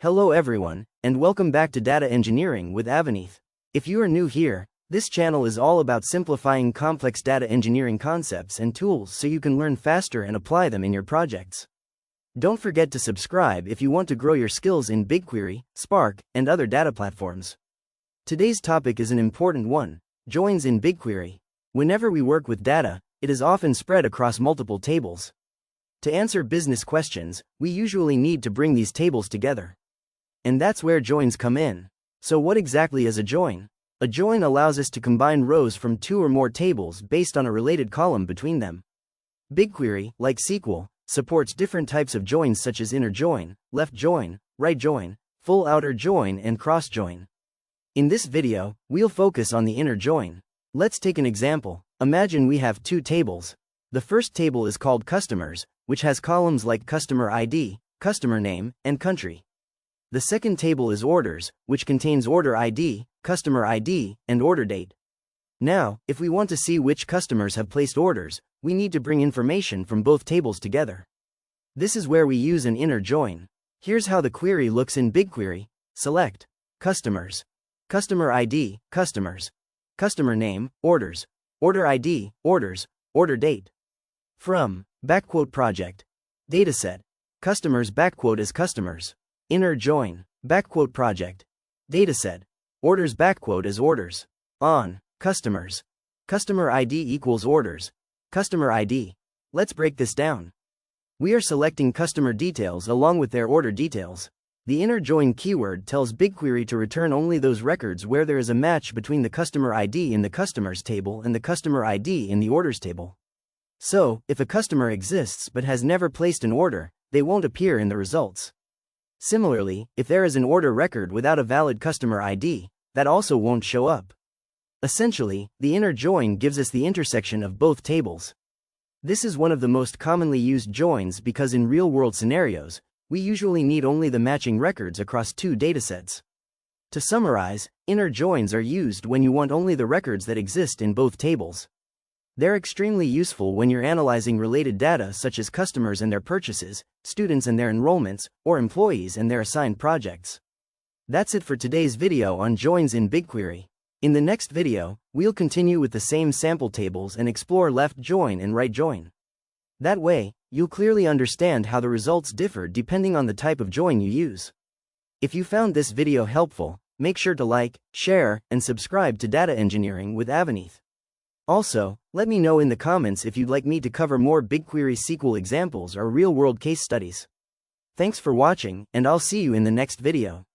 Hello everyone, and welcome back to Data Engineering with Avaneeth. If you are new here, this channel is all about simplifying complex data engineering concepts and tools so you can learn faster and apply them in your projects. Don't forget to subscribe if you want to grow your skills in BigQuery, Spark, and other data platforms. Today's topic is an important one: joins in BigQuery. Whenever we work with data, it is often spread across multiple tables. To answer business questions, we usually need to bring these tables together. And that's where joins come in. So what exactly is a join? A join allows us to combine rows from two or more tables based on a related column between them. BigQuery, like SQL, supports different types of joins such as inner join, left join, right join, full outer join, and cross join. In this video, we'll focus on the inner join. Let's take an example. Imagine we have two tables. The first table is called customers, which has columns like customer ID, customer name, and country. The second table is orders, which contains order ID, customer ID, and order date. Now, if we want to see which customers have placed orders, we need to bring information from both tables together. This is where we use an inner join. Here's how the query looks in BigQuery. Select customers, customer ID, customers, customer name, orders, order ID, orders, order date. From project, dataset, customers is customers. Inner join, project, dataset, orders is orders. On, customers, customer ID equals orders, customer ID. Let's break this down. We are selecting customer details along with their order details. The inner join keyword tells BigQuery to return only those records where there is a match between the customer ID in the customers table and the customer ID in the orders table. So, if a customer exists but has never placed an order, they won't appear in the results. Similarly, if there is an order record without a valid customer ID, that also won't show up. Essentially, the inner join gives us the intersection of both tables. This is one of the most commonly used joins because in real-world scenarios, we usually need only the matching records across two datasets. To summarize, inner joins are used when you want only the records that exist in both tables. They're extremely useful when you're analyzing related data such as customers and their purchases, students and their enrollments, or employees and their assigned projects. That's it for today's video on joins in BigQuery. In the next video, we'll continue with the same sample tables and explore left join and right join. That way, you'll clearly understand how the results differ depending on the type of join you use. If you found this video helpful, make sure to like, share, and subscribe to Data Engineering with Avaneeth. Also, let me know in the comments if you'd like me to cover more BigQuery SQL examples or real-world case studies. Thanks for watching, and I'll see you in the next video.